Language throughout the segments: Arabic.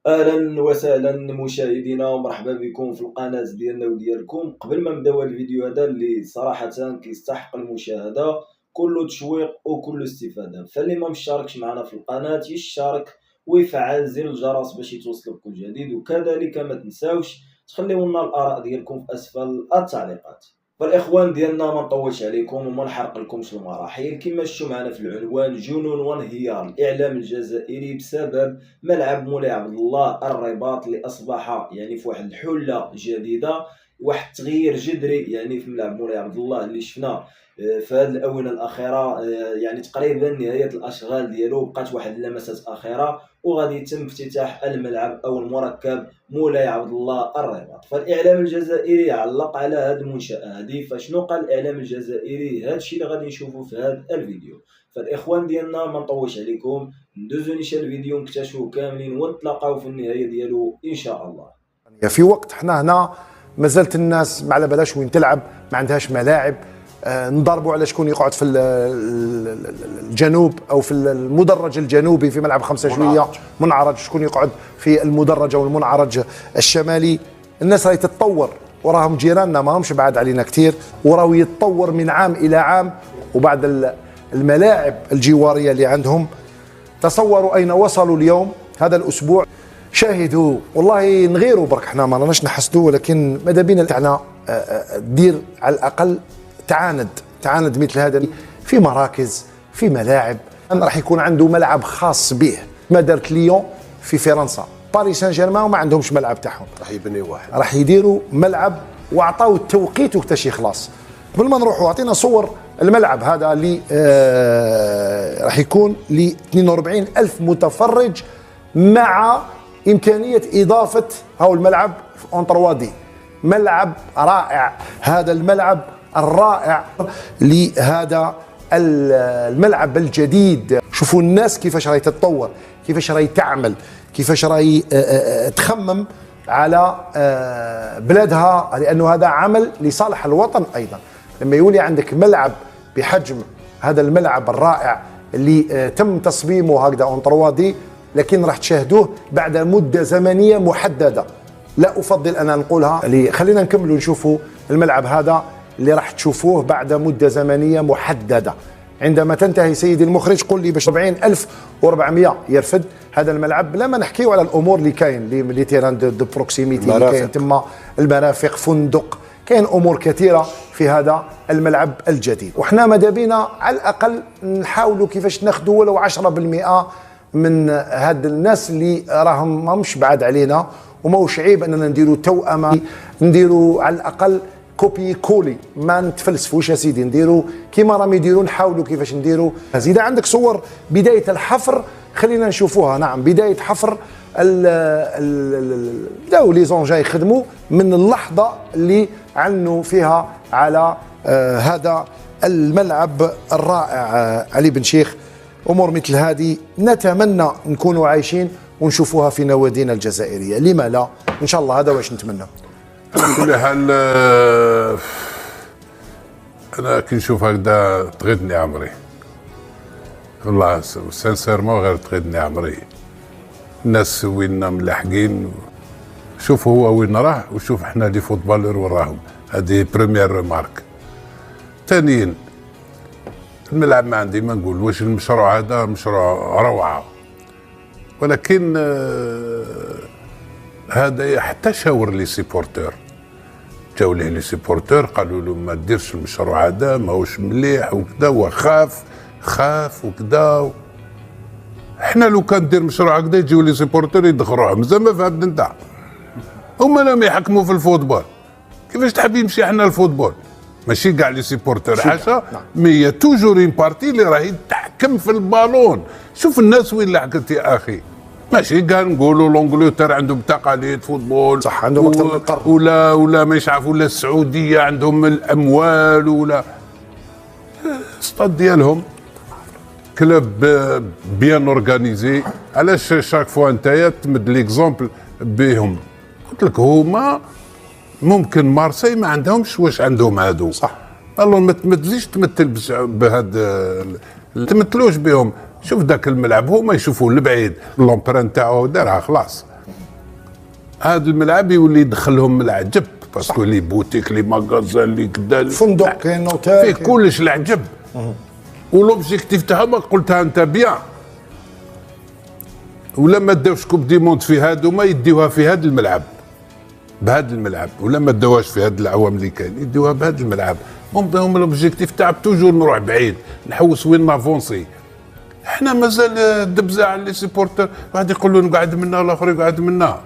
اهلا وسهلا مشاهدينا ومرحبا بكم في القناه ديالنا وديالكم. قبل ما نبداو الفيديو هذا اللي صراحه كيستحق المشاهده، كله تشويق وكله استفاده، فاللي ما مشاركش معنا في القناه يشارك ويفعل زر الجرس باش يتوصلوا بكل جديد، وكذلك ما تنساوش تخليو لنا الاراء ديالكم في اسفل التعليقات. فالاخوان ديالنا ما نطولش عليكم وما نحرق لكمش المراحل. كما شفتوا معنا في العنوان، جنون وانهيار الاعلام الجزائري بسبب ملعب مولاي عبد الله الرباط اللي اصبح يعني في واحد الحله جديده، واحد التغيير جذري يعني في ملعب مولاي عبد الله اللي شفنا في هذه الاونه الاخيره. يعني تقريبا نهايه الاشغال ديالو، بقات واحد اللمسات اخيره وغادي يتم افتتاح الملعب او المركب مولاي عبد الله الرباط. فالاعلام الجزائري علق على هذه المنشاه هذه، فشنو قال الاعلام الجزائري؟ هذا الشيء اللي غادي نشوفه في هذا الفيديو. فالاخوان ديالنا ما نطولش عليكم، ندوزو نشاهد الفيديو نكتشفوه كاملين ونتلاقاو في النهايه ديالو ان شاء الله. في وقت احنا هنا مازالت الناس ما على بلاش وين تلعب، ما عندهاش ملاعب. نضربوا على شكون يقعد في الجنوب او في المدرج الجنوبي في ملعب 5 جوية منعرج، شكون يقعد في المدرج او المنعرج الشمالي. الناس راهي تتطور وراهم جيراننا ما همش بعاد علينا كثير، وراهو يتطور من عام الى عام. وبعد الملاعب الجواريه اللي عندهم، تصوروا اين وصلوا اليوم هذا الاسبوع. شاهدوا والله نغيروا برك، احنا ما راناش نحسدوا، ولكن ماذا بينا تاعنا دير على الاقل تعاند مثل هذا في مراكز، في ملاعب. راح يكون عنده ملعب خاص به، ما دارت ليون في فرنسا، باريس سان جيرمان وما عندهمش ملعب تاعهم، راح يبنيوا واحد، راح يديروا ملعب وعطاو التوقيت وقتاش يخلص. قبل ما نروحوا اعطينا صور الملعب هذا اللي راح يكون ل 42 ألف متفرج، مع إمكانية إضافة هاو الملعب في اونتروا دي. ملعب رائع، هذا الملعب الرائع لهذا الملعب الجديد. شوفوا الناس كيفاش راهي تتطور، كيفاش راهي تعمل، كيفاش راهي تخمم على بلادها، لأنه هذا عمل لصالح الوطن أيضا. لما يولي عندك ملعب بحجم هذا الملعب الرائع اللي تم تصميمه هكذا اونتروا دي، لكن راح تشاهدوه بعد مدة زمنية محددة. لا أفضل أن نقولها، خلينا نكملوا نشوفوا الملعب هذا اللي راح تشوفوه بعد مدة زمنية محددة. عندما تنتهي سيدي المخرج قل لي باش 40,400 يرفد هذا الملعب. لما نحكيو على الأمور اللي كاين لي تيران دو بروكسيميتي اللي كاين تما، المرافق، فندق، كاين أمور كثيرة في هذا الملعب الجديد. وحنا ماذا بينا على الأقل نحاولوا كيفاش ناخذوا ولو 10% من هاد الناس اللي راهم ماهمش بعاد علينا، وماهوش عيب اننا نديروا توأمة، نديروا على الاقل كوبي كولي، ما نتفلسفوش يا سيدي، نديروا كيما راهم يديروا، نحاولوا كيفاش نديروا. اذا عندك صور بدايه الحفر خلينا نشوفوها. نعم، بدايه حفر بداو لي زونجا يخدموا من اللحظه اللي عنوا فيها على هذا الملعب الرائع علي بن شيخ. امور مثل هذه نتمنى نكونوا عايشين ونشوفوها في نوادينا الجزائريه، لما لا؟ ان شاء الله هذا واش نتمنى. على كل حال انا كي نشوف هكذا تغيضني عمري، والله سانسيرمون غير تغيضني عمري. الناس وين ملاحقين، شوف هو وين راه وشوف احنا لي فوتبالور وين راهم. هذه بريمير ريمارك. ثانيا الملعب ما عندي ما نقول واش المشروع هذا مشروع روعه، ولكن هذا حتى شاور لي سيبورتور، جاو ليه لي سيبورتور قالوا له ما ديرش المشروع هذا ماهوش مليح وكذا، خاف وكذا. احنا لو كان دير مشروع هكذا يجيو لي سيبورتور يدخروهم، زعما فهمت انت؟ هما لم يحكموا في الفوتبول، كيفاش تحب يمشي احنا الفوتبول؟ ماشي كاع لي سيبورتور حاشا، مي توجور اون بارتي اللي راهي تحكم في البالون. شوف الناس وين لحقت يا اخي، ماشي كاع نقولوا لونجلتير عندهم تقاليد فوتبول صح، عندهم اكثر من قرن، ولا ما يعرفوا، ولا السعوديه عندهم الاموال، ولا ستاد ديالهم كلوب بيان اورغانيزي. علاش شاك فوا نتايا تمد ليكزومبل بهم؟ قلت لك هما ممكن مارسي ما عندهمش واش عندهم هادو، صح. الله ما تجيش تمثل بهاد، تمثلوش بهم. شوف ذاك الملعب هما يشوفوا لبعيد، لومبران تاعو دارها خلاص. هذا الملعب يولي يدخل لهم العجب، باسكو لي بوتيك لي ماغازان لي كدا فندق كاين اوتيل فيه كلش العجب. ولوبجيكتيف تاعها ما قلتها انت بيان، ولا ما داوش كوب دي موند في هادو ما يديوها في هذا الملعب بهذا الملعب، ولا ما داوهاش في هذه العوام اللي كاين يديوها بهذا الملعب. هم الاوبجيكتيف تاع توجور نروح بعيد نحوس وين نافونسي. احنا مازال الدبزه على لي سيبورتر، واحد يقول له نقعد منا والاخر يقعد منا.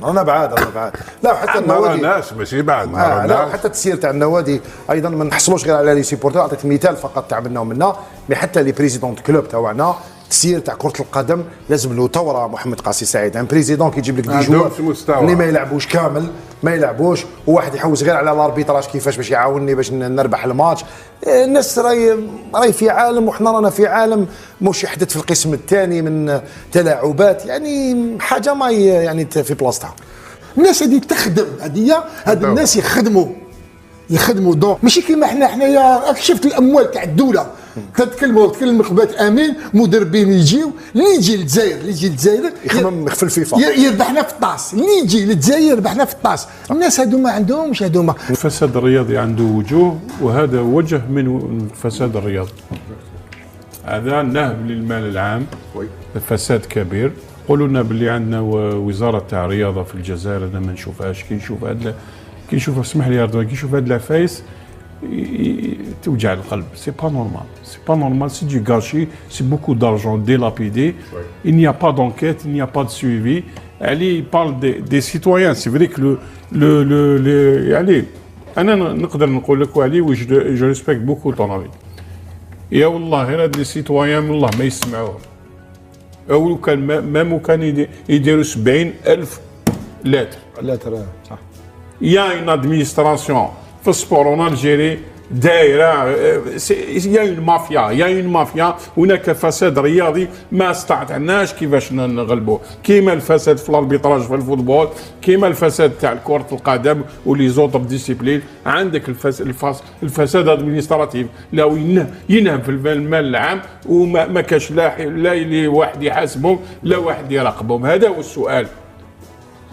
انا بعاد لا حتى ما النوادي راناش ماشي بعد لا حتى التسيير تاع النوادي ايضا ما نحصلوش غير على لي سيبورتور. عطيت مثال فقط تاع منا مي حتى لي بريزيدون كلوب تاعنا التسيير تاع كره القدم لازم له ثوره. محمد قاسي سعيد ان بريزيدون كيجيب لك دي جوار اللي ما يلعبوش كامل ما يلعبوش، وواحد يحوس غير على الاربيتراج كيفاش باش يعاونني باش نربح الماتش. الناس راي في عالم وحنا رانا في عالم مش يحدث في القسم الثاني من تلاعبات، يعني حاجه ما يعني في بلاصتها. الناس هذه تخدم هاد الناس يخدموا دونك ماشي كيما حنايا. راك شفت الاموال تاع الدوله تتكلم قبات امين مدربين يجيو اللي يجي للجزائر يخمم في الفيفا يربحنا في الطاس، اللي يجي للجزائر يربحنا في الطاس. الناس هادو ما عندهمش هادوما. الفساد الرياضي عنده وجوه، وهذا وجه من الفساد الرياضي. هذا نهب للمال العام، فساد كبير. قولوا لنا باللي عندنا وزاره تاع الرياضه في الجزائر، انا ما نشوفهاش. كي نشوف اسمح لي يا رضوان، كي نشوف هاد العفايس توجع القلب. سي با نورمال سي دو غاشي، سي بوكو دارجون ديلابيدي. il n'y a pas d'enquête, il n'y a pas de suivi. علي parle des citoyens. c'est vrai que le يعني انا نقدر نقول لك علي جو ريسبكت بوكو طون افي. يا والله غير هاد لي سيتويان والله ما يسمعوهم. أو كان مامو كان يديروا 70,000 لتر صح. يا اون ادمينستراسيون في السبور اون الجيري دايره، يا اون مافيا. هناك فساد رياضي ما استطعناش كيفاش نغلبوه، كيما الفساد في الاربيتراج في الفوتبول، كيما الفساد تاع كرة القدم ولي زوطر ديسيبلين. عندك الفساد ادمينستراتيف لا ينهب في المال العام، وما كاش لا واحد يحاسبهم لا واحد يراقبهم. هذا هو السؤال.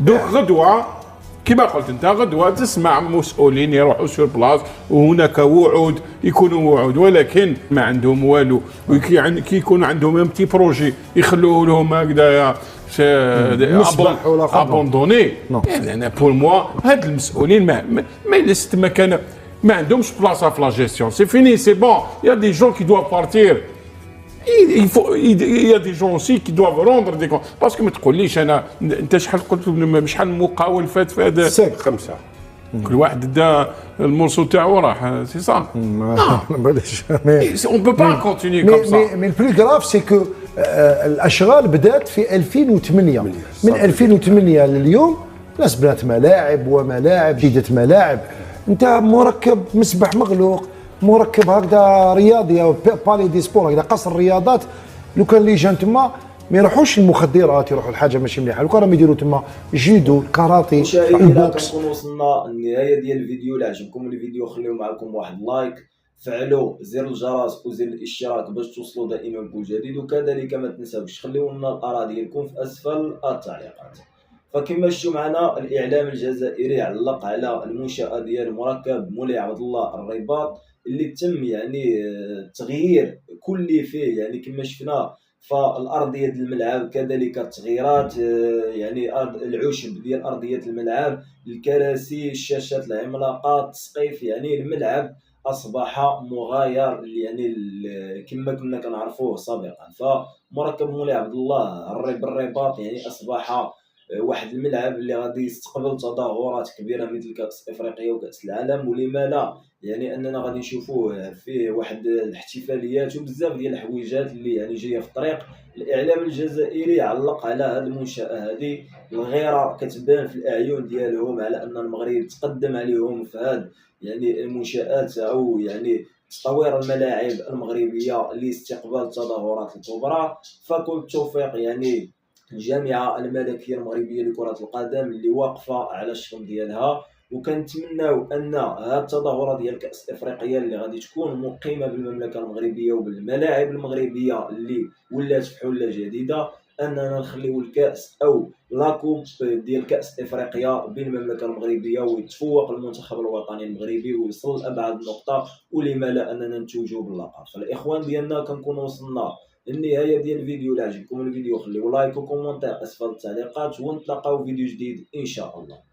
دوك غدوه كما قلت انت، غدوه تسمع مسؤولين يروحوا سور بلاص وهناك وعود، يكونوا وعود ولكن ما عندهم والو. كي يكون عندهم ان بتي بروجي يخلوه لهم هكذايا ابوندوني. يعني انا بور موا هاد المسؤولين ما لست مكان، ما عندهمش بلاصه في لا جيستيون. سي فيني سي بون. يا دي جون كي دوا بارتير. il y a des gens aussi qui doivent rendre des comptes. parce que ما تقوليش انا انت شحال قلت شحال مقاول فات في هذا 5 كل واحد دا المورسو تاعو راح. سي صا on peut pas continuer comme ça. مي البلو غراف سي كو الاشغال بدات في 2008. من 2008 لليوم الناس بنات ملاعب وملاعب جديده ملاعب. انت مركب مسبح مغلوق، مركب هكذا رياضي او بالي دي سبور هكذا قصر الرياضات. لو كان لي جان تما ما يروحوش المخدرات، يروحوا الحاجه ماشي مليحه. لو كان راهم يديروا تما جيدو الكاراتي البوكس. كنكون وصلنا النهايه ديال الفيديو. اللي عجبكم الفيديو خليو معكم واحد لايك، فعلوا زر الجرس وزر الاشتراك باش توصلوا دائما بكل جديد، وكذلك ما تنساوش خليو لنا الاراء ديالكم في اسفل التعليقات. فكما شفتوا معنا الاعلام الجزائري علق على المنشاه ديال مركب مولاي عبد الله الرباط اللي تم يعني تغيير كلي فيه، يعني كما شفنا فالارضيه ديال الملعب، كذلك التغييرات يعني العشب ديال ارضيه الملعب، الكراسي، الشاشات العملاقه، التسقيف. يعني الملعب اصبح مغاير يعني كما كنا كنعرفوه سابقا. فمركب مولاي عبد الله الرباط يعني اصبح واحد الملعب اللي غادي يستقبل تظاهرات كبيره مثل كاس افريقيا وكاس العالم، ولما لا يعني اننا غادي نشوفوه فيه واحد الاحتفاليات وبزاف ديال الحويجات اللي يعني جايه في الطريق. الاعلام الجزائري علق على هذه المنشاه هذه، الغيره كتبان في الاعين ديالهم على ان المغرب تقدم عليهم في هذه يعني المنشات او يعني تطوير الملاعب المغربيه لاستقبال التظاهرات الكبرى. فكل التوفيق يعني الجامعه الملكيه المغربيه لكره القدم اللي واقفه على الشغل ديالها، وكنتمناو ان هذه التظاهره ديال كاس افريقيا اللي غادي تكون مقيمه بالمملكه المغربيه وبالملاعب المغربيه اللي ولات في حله جديده اننا نخليو الكاس او لاكوب ديال كاس افريقيا بين المملكه المغربيه، ويتفوق المنتخب الوطني المغربي ويوصل لابعد نقطه، ولما لا اننا نتوجوا باللقب. فالاخوان ديالنا كنكونوا وصلنا للنهايه ديال الفيديو. الا عجبكم الفيديو خليو لايك وكومونتير اسفل التعليقات، ونتلاقاو فيديو جديد ان شاء الله.